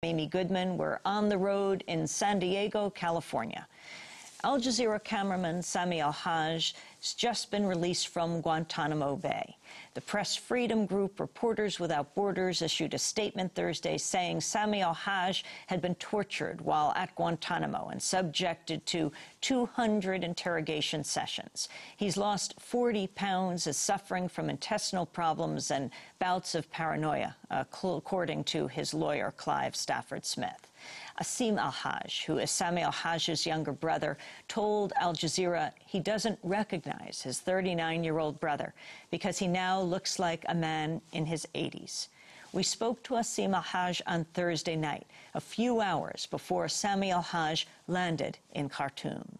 Amy Goodman were on the road in San Diego, California. Al Jazeera cameraman Sami Al-Haj has just been released from Guantanamo Bay. The press freedom group Reporters Without Borders issued a statement Thursday saying Sami Al-Haj had been tortured while at Guantanamo and subjected to 200 interrogation sessions. He's lost 40 pounds, is suffering from intestinal problems and bouts of paranoia, according to his lawyer, Clive Stafford Smith. Asim Al-Haj, who is Sami Al-Haj's younger brother, told Al Jazeera he doesn't recognize his 39-year-old brother because he now looks like a man in his 80s. We spoke to Asim Al-Haj on Thursday night, a few hours before Sami Al-Haj landed in Khartoum.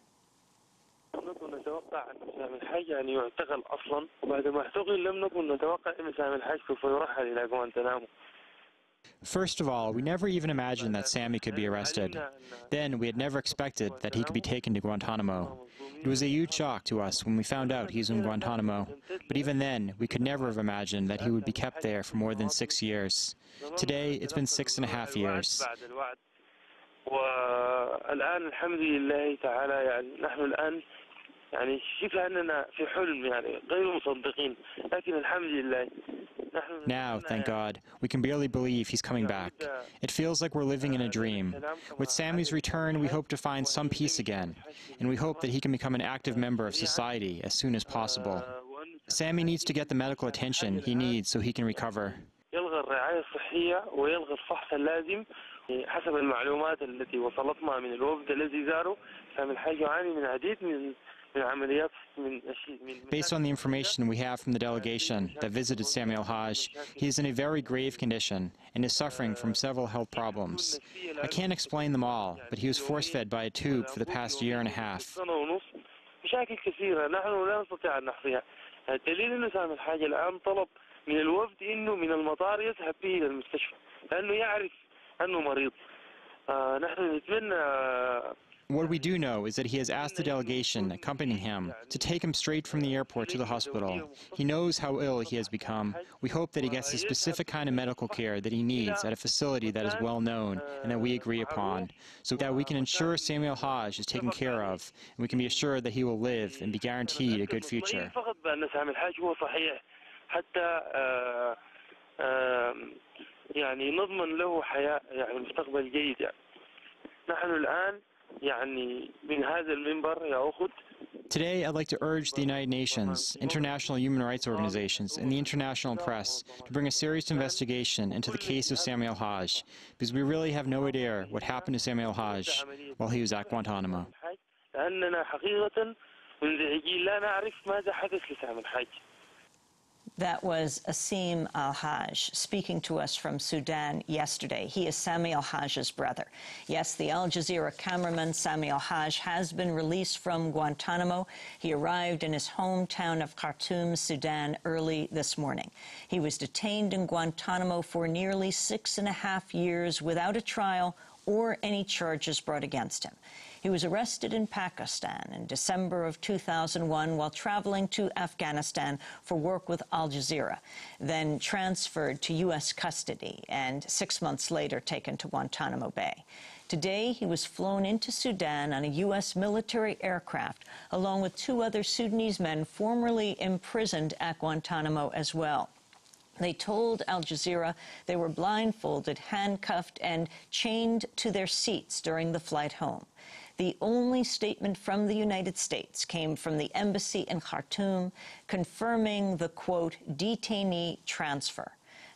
First of all, we never even imagined that Sami could be arrested. Then, we had never expected that he could be taken to Guantanamo. It was a huge shock to us when we found out he's in Guantanamo. But even then, we could never have imagined that he would be kept there for more than 6 years. Today, it's been 6.5 years. Now, thank God, we can barely believe he's coming back. It feels like we're living in a dream. With Sami's return, we hope to find some peace again, and we hope that he can become an active member of society as soon as possible. Sami needs to get the medical attention he needs so he can recover. Based on the information we have from the delegation that visited Sami Al-Haj, he is in a very grave condition and is suffering from several health problems. I can't explain them all, but he was force-fed by a tube for the past year and a half. What we do know is that he has asked the delegation accompanying him to take him straight from the airport to the hospital. He knows how ill he has become. We hope that he gets the specific kind of medical care that he needs at a facility that is well known and that we agree upon, so that we can ensure Sami Al-Haj is taken care of, and we can be assured that he will live and be guaranteed a good future. Today, I'd like to urge the United Nations, international human rights organizations, and the international press to bring a serious investigation into the case of Sami Al-Haj, because we really have no idea what happened to Sami Al-Haj while he was at Guantanamo. That was Asim Al-Haj speaking to us from Sudan yesterday. He is Sami Al-Haj's brother. Yes, the Al Jazeera cameraman Sami Al-Haj has been released from Guantanamo. He arrived in his hometown of Khartoum, Sudan, early this morning. He was detained in Guantanamo for nearly 6.5 years without a trial or any charges brought against him. He was arrested in Pakistan in December of 2001 while traveling to Afghanistan for work with Al Jazeera, then transferred to U.S. custody and 6 months later taken to Guantanamo Bay. Today, he was flown into Sudan on a U.S. military aircraft, along with 2 other Sudanese men formerly imprisoned at Guantanamo as well. They told Al Jazeera they were blindfolded, handcuffed, and chained to their seats during the flight home. The only statement from the United States came from the embassy in Khartoum, confirming the, quote, detainee transfer.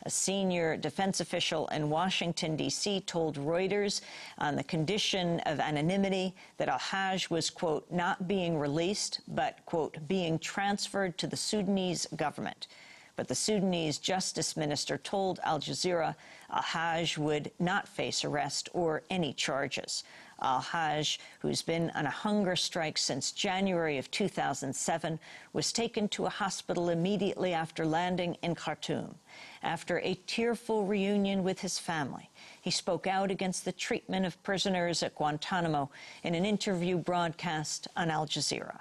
A senior defense official in Washington, D.C., told Reuters on the condition of anonymity that Al-Haj was, quote, not being released, but, quote, being transferred to the Sudanese government. But the Sudanese justice minister told Al Jazeera Al-Haj would not face arrest or any charges. Al-Haj, who's been on a hunger strike since January of 2007, was taken to a hospital immediately after landing in Khartoum. After a tearful reunion with his family, he spoke out against the treatment of prisoners at Guantanamo in an interview broadcast on Al Jazeera.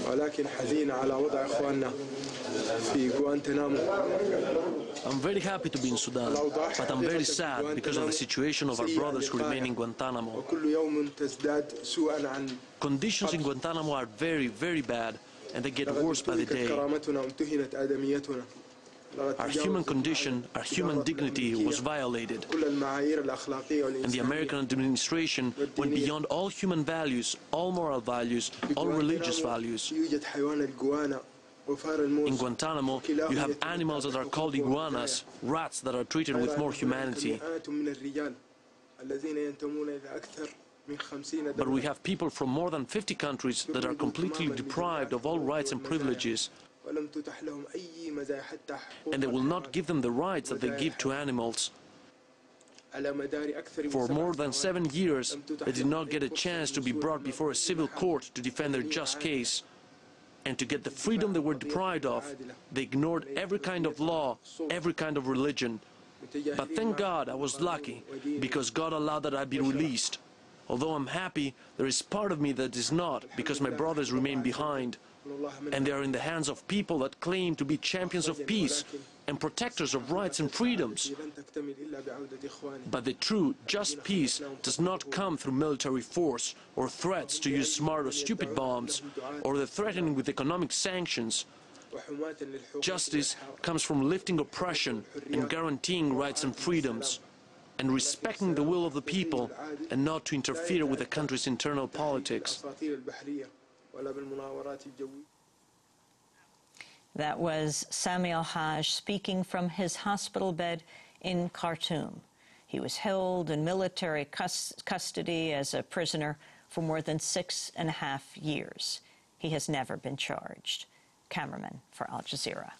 ولكن حزين على وضع إخواننا في غوانتنامو. I'm very happy to be in Sudan, but I'm very sad because of the situation of our brothers who remain in Guantanamo. وكل يوم تزداد سوءا عن Conditions in Guantanamo are very, very bad, and they get worse by the day. كرامتنا وانتهنت آدميتنا. Our human condition, our human dignity was violated. And the American administration went beyond all human values, all moral values, all religious values. In Guantanamo, you have animals that are called iguanas, rats that are treated with more humanity. But we have people from more than 50 countries that are completely deprived of all rights and privileges. And they will not give them the rights that they give to animals. For more than 7 years, they did not get a chance to be brought before a civil court to defend their just case. And to get the freedom they were deprived of, they ignored every kind of law, every kind of religion. But thank God I was lucky, because God allowed that I be released. Although I'm happy, there is part of me that is not, because my brothers remain behind. And they are in the hands of people that claim to be champions of peace and protectors of rights and freedoms. But the true, just peace does not come through military force or threats to use smart or stupid bombs or the threatening with economic sanctions. Justice comes from lifting oppression and guaranteeing rights and freedoms, and respecting the will of the people and not to interfere with the country's internal politics. That was Sami Al-Haj speaking from his hospital bed in Khartoum. He was held in military custody as a prisoner for more than 6.5 years. He has never been charged. Cameraman for Al Jazeera.